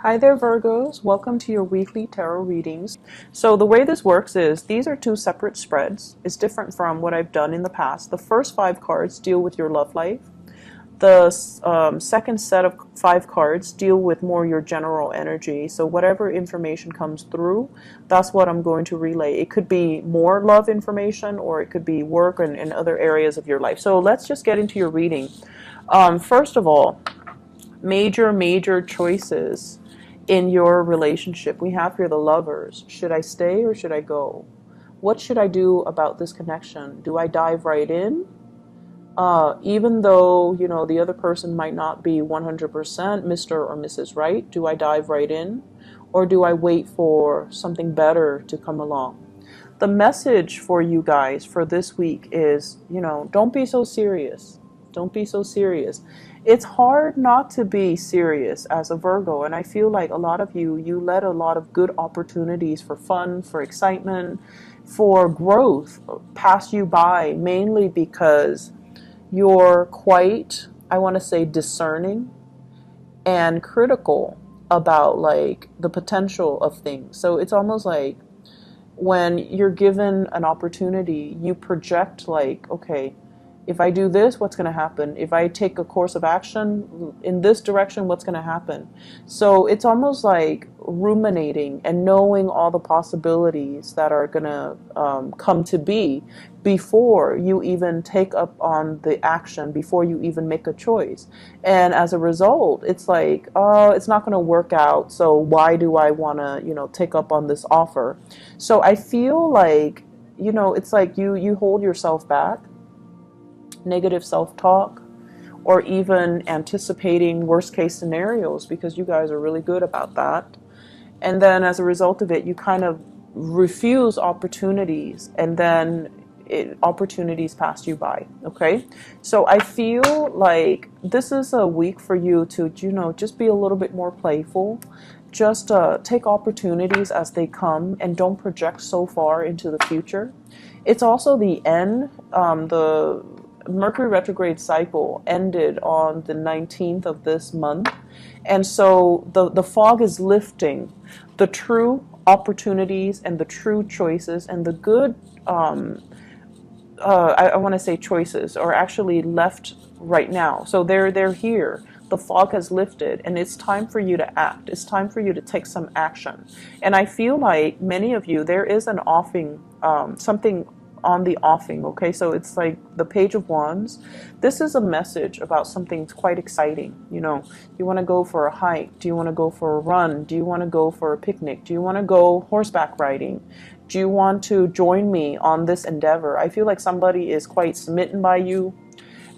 Hi there, Virgos. Welcome to your weekly tarot readings. So the way this works is these are two separate spreads. It's different from what I've done in the past. The first 5 cards deal with your love life. The second set of 5 cards deal with more your general energy. So whatever information comes through, that's what I'm going to relay. It could be more love information, or it could be work and other areas of your life. So let's just get into your reading. First of all, major choices in your relationship. We have here the Lovers. Should I stay or should I go? What should I do about this connection? Do I dive right in? Even though, you know, the other person might not be 100% Mr. or Mrs. Right, do I dive right in? Or do I wait for something better to come along? The message for you guys for this week is, you know, don't be so serious. Don't be so serious. It's hard not to be serious as a Virgo, and I feel like a lot of you let a lot of good opportunities for fun, for excitement, for growth pass you by, mainly because you're quite, I want to say, discerning and critical about like the potential of things. So it's almost like when you're given an opportunity, you project like, okay, if I do this, what's going to happen? If I take a course of action in this direction, what's going to happen? So it's almost like ruminating and knowing all the possibilities that are going to come to be before you even take up on the action, before you even make a choice. And as a result, it's like, oh, it's not going to work out. So why do I want to, you know, take up on this offer? So I feel like, you know, it's like you hold yourself back. Negative self-talk, or even anticipating worst case scenarios, because you guys are really good about that. And then as a result of it, you kind of refuse opportunities, and then opportunities pass you by. Okay, so I feel like this is a week for you to, you know, just be a little bit more playful. Just take opportunities as they come and don't project so far into the future. It's also the end, the Mercury retrograde cycle ended on the 19th of this month. And so the fog is lifting. The true opportunities and the true choices and the good, I want to say choices, are actually left right now. So they're here. The fog has lifted, and it's time for you to act. It's time for you to take some action. And I feel like many of you, there is an offing, something on the offing. Okay, so it's like the Page of Wands. This is a message about something quite exciting. You know, you want to go for a hike? Do you want to go for a run? Do you want to go for a picnic? Do you want to go horseback riding? Do you want to join me on this endeavor? I feel like somebody is quite smitten by you,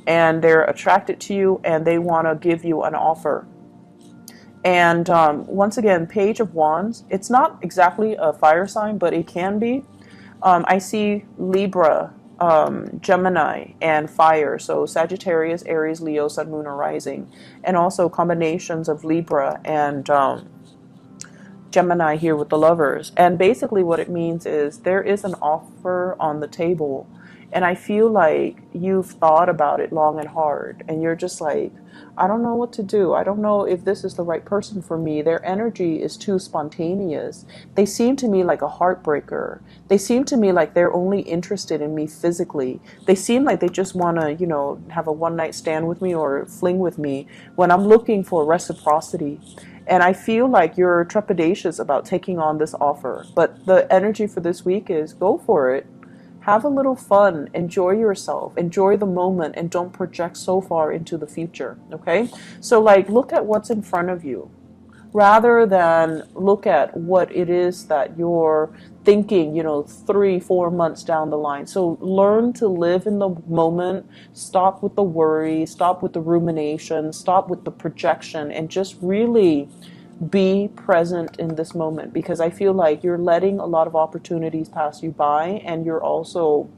and they're attracted to you, and they want to give you an offer. And once again, Page of Wands, it's not exactly a fire sign, but it can be. I see Libra, Gemini, and fire. So Sagittarius, Aries, Leo, Sun, Moon, or Rising. And also combinations of Libra and Gemini here with the Lovers. And basically what it means is there is an offer on the table. And I feel like you've thought about it long and hard. And you're just like, I don't know what to do. I don't know if this is the right person for me. Their energy is too spontaneous. They seem to me like a heartbreaker. They seem to me like they're only interested in me physically. They seem like they just want to, you know, have a one-night stand with me or fling with me when I'm looking for reciprocity. And I feel like you're trepidatious about taking on this offer. But the energy for this week is go for it. Have a little fun, enjoy yourself, enjoy the moment, and don't project so far into the future, okay? So like, look at what's in front of you rather than look at what it is that you're thinking, you know, 3-4 months down the line. So learn to live in the moment, stop with the worry, stop with the rumination, stop with the projection, and just really be present in this moment, because I feel like you're letting a lot of opportunities pass you by, and you're also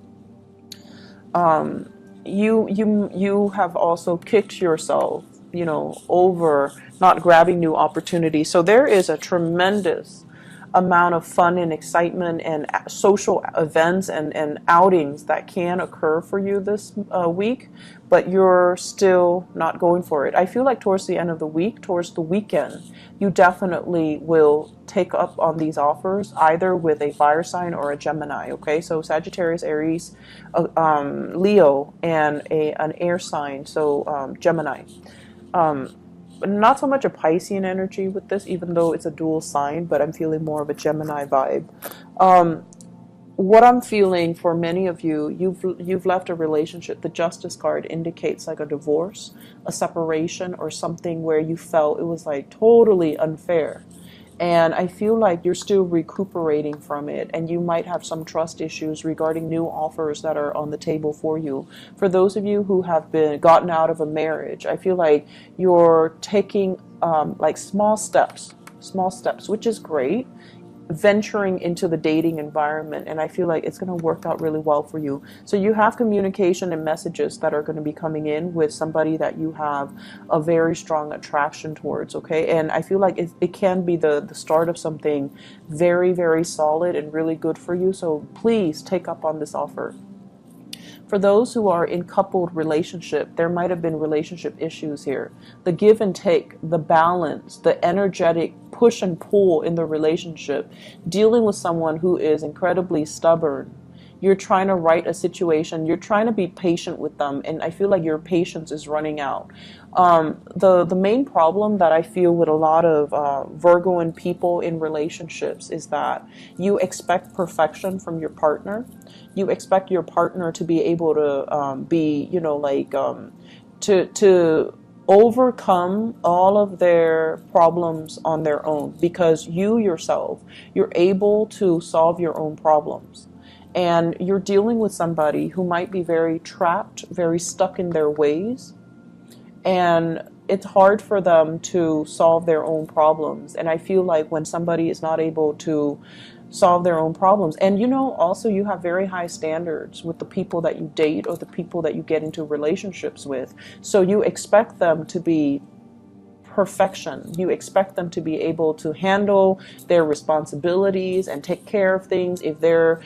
you have also kicked yourself, you know, over not grabbing new opportunities. So there is a tremendous amount of fun and excitement and social events and outings that can occur for you this week, but you're still not going for it. I feel like towards the end of the week, towards the weekend, you definitely will take up on these offers, either with a fire sign or a Gemini. Okay, so Sagittarius, Aries, Leo, and an air sign, so Gemini. Not so much a Piscean energy with this, even though it's a dual sign, but I'm feeling more of a Gemini vibe. What I'm feeling for many of you, you've left a relationship. The Justice card indicates like a divorce, a separation, or something where you felt it was like totally unfair. And I feel like you're still recuperating from it, and you might have some trust issues regarding new offers that are on the table for you. For those of you who have been gotten out of a marriage, I feel like you're taking like small steps, which is great, venturing into the dating environment, and I feel like it's going to work out really well for you. So you have communication and messages that are going to be coming in with somebody that you have a very strong attraction towards, okay? And I feel like it can be the start of something very, very solid and really good for you. So please take up on this offer. For those who are in coupled relationship, there might have been relationship issues here. The give and take, the balance, the energetic push and pull in the relationship, dealing with someone who is incredibly stubborn. You're trying to right a situation. You're trying to be patient with them, and I feel like your patience is running out. The main problem that I feel with a lot of Virgoan people in relationships is that you expect perfection from your partner. You expect your partner to be able to be, you know, like to overcome all of their problems on their own, because you yourself, you're able to solve your own problems. And you're dealing with somebody who might be very trapped, very stuck in their ways. And it's hard for them to solve their own problems. And I feel like when somebody is not able to solve their own problems, and you know, also you have very high standards with the people that you date or the people that you get into relationships with. So you expect them to be perfection. You expect them to be able to handle their responsibilities and take care of things. If they're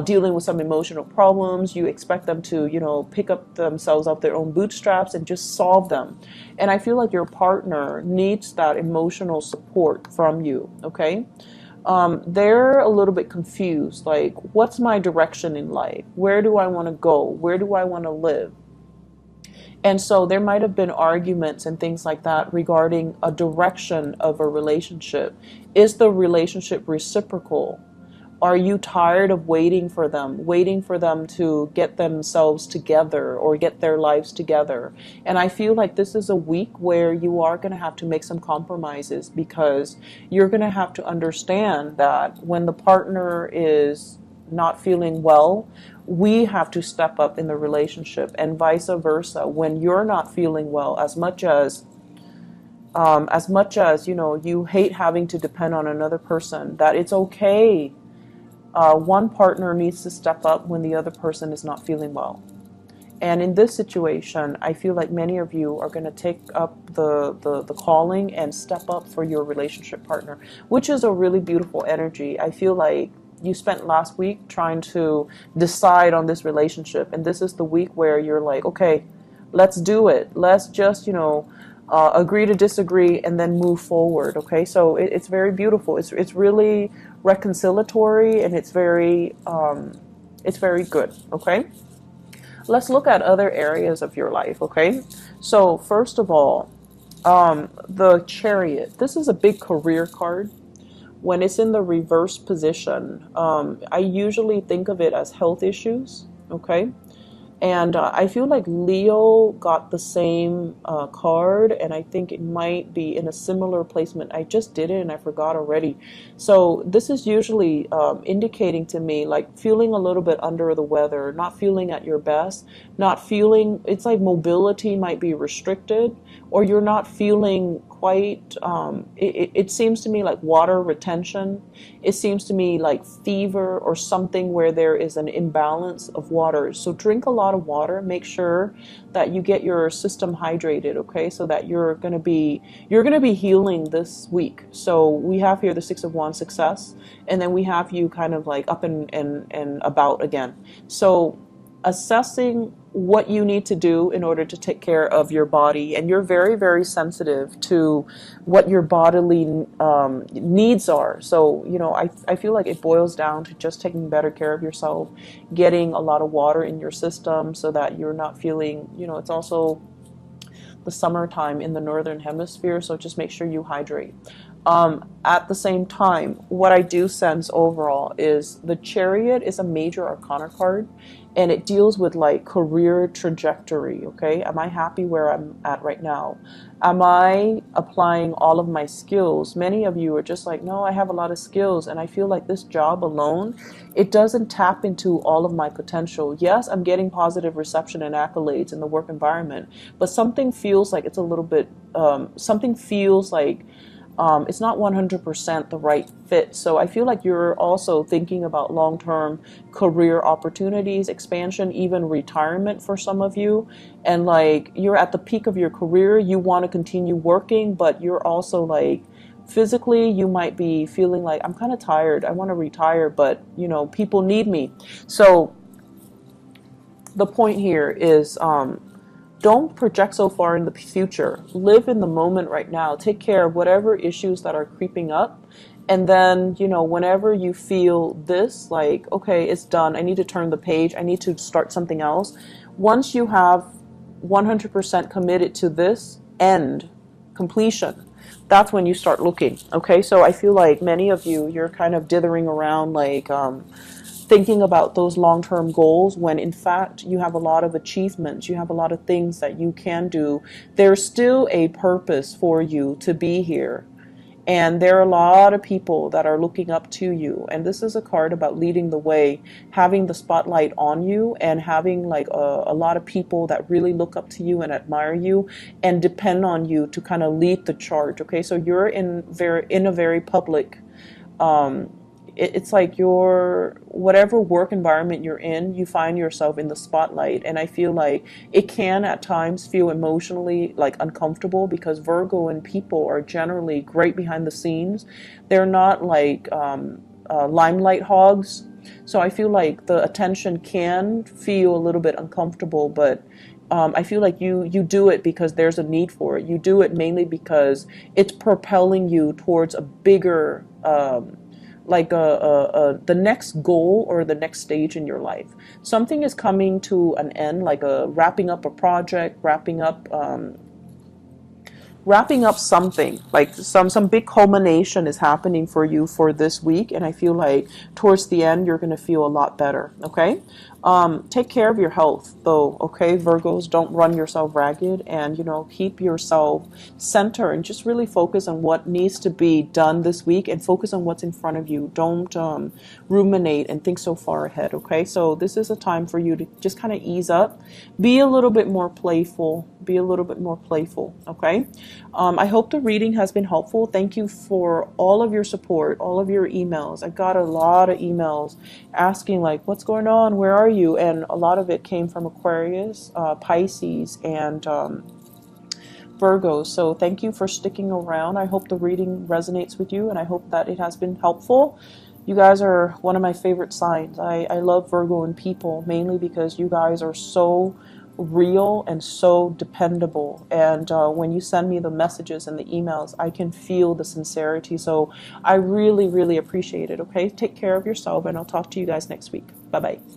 dealing with some emotional problems, you expect them to, you know, pick up themselves off their own bootstraps and just solve them. And I feel like your partner needs that emotional support from you, okay? They're a little bit confused, like, what's my direction in life? Where do I want to go? Where do I want to live? And so there might have been arguments and things like that regarding a direction of a relationship. Is the relationship reciprocal? Are you tired of waiting for them to get themselves together or get their lives together? And I feel like this is a week where you are going to have to make some compromises, because you're going to have to understand that when the partner is not feeling well, we have to step up in the relationship, and vice versa. When you're not feeling well, as much as you know, you hate having to depend on another person, that it's okay. One partner needs to step up when the other person is not feeling well. And in this situation, I feel like many of you are going to take up the calling and step up for your relationship partner, which is a really beautiful energy. I feel like you spent last week trying to decide on this relationship, and this is the week where you're like, okay, let's do it. Let's just, you know, agree to disagree and then move forward. Okay, so it's very beautiful. It's really reconciliatory, and it's very good. Okay, let's look at other areas of your life. Okay, so first of all, the Chariot. This is a big career card. When it's in the reverse position, I usually think of it as health issues. Okay. And I feel like Leo got the same card, and I think it might be in a similar placement. I just did it and I forgot already. So this is usually indicating to me like feeling a little bit under the weather, not feeling at your best, not feeling, it's like mobility might be restricted, or you're not feeling quite, it seems to me like water retention. It seems to me like fever or something where there is an imbalance of water. So drink a lot of water. Make sure that you get your system hydrated, okay? So that you're going to be healing this week. So we have here the Six of Wands, success, and then we have you kind of like up and about again. So assessing what you need to do in order to take care of your body, and you're very, very sensitive to what your bodily needs are. So, you know, I feel like it boils down to just taking better care of yourself, getting a lot of water in your system so that you're not feeling, you know, it's also the summertime in the northern hemisphere, so just make sure you hydrate. At the same time, what I do sense overall is the Chariot is a major arcana card, and it deals with like career trajectory, okay? Am I happy where I'm at right now? Am I applying all of my skills? Many of you are just like, no, I have a lot of skills, and I feel like this job alone, it doesn't tap into all of my potential. Yes, I'm getting positive reception and accolades in the work environment, but something feels like it's a little bit, something feels like it's not 100% the right fit. So I feel like you're also thinking about long-term career opportunities, expansion, even retirement for some of you. And like you're at the peak of your career, you want to continue working, but you're also like physically you might be feeling like, I'm kind of tired, I want to retire, but you know, people need me. So the point here is don't project so far in the future. Live in the moment right now. Take care of whatever issues that are creeping up. And then, you know, whenever you feel this, like, okay, it's done, I need to turn the page, I need to start something else. Once you have 100% committed to this end, completion, that's when you start looking, okay? So I feel like many of you, you're kind of dithering around like, thinking about those long-term goals when in fact you have a lot of achievements, you have a lot of things that you can do. There's still a purpose for you to be here. And there are a lot of people that are looking up to you. And this is a card about leading the way, having the spotlight on you, and having like a lot of people that really look up to you and admire you and depend on you to kind of lead the charge. Okay, so you're in a very public it's like your whatever work environment you're in, you find yourself in the spotlight. And I feel like it can at times feel emotionally like uncomfortable, because Virgo and people are generally great behind the scenes. They're not like limelight hogs. So I feel like the attention can feel a little bit uncomfortable, but I feel like you do it because there's a need for it. You do it mainly because it's propelling you towards a bigger like the next goal or the next stage in your life. Something is coming to an end, like wrapping up a project, wrapping up something, like some big culmination is happening for you for this week, and I feel like towards the end you're going to feel a lot better, okay? Take care of your health though, okay, Virgos? Don't run yourself ragged, and you know, keep yourself centered and just really focus on what needs to be done this week, and focus on what's in front of you. Don't ruminate and think so far ahead, okay? So this is a time for you to just kind of ease up, be a little bit more playful, okay? I hope the reading has been helpful. Thank you for all of your support, all of your emails. I got a lot of emails asking like, what's going on? Where are you? And a lot of it came from Aquarius, Pisces, and Virgo. So thank you for sticking around. I hope the reading resonates with you, and I hope that it has been helpful. You guys are one of my favorite signs. I love Virgo and people, mainly because you guys are so real and so dependable, and when you send me the messages and the emails, I can feel the sincerity. So I really, really appreciate it. Okay, take care of yourself, and I'll talk to you guys next week. Bye bye.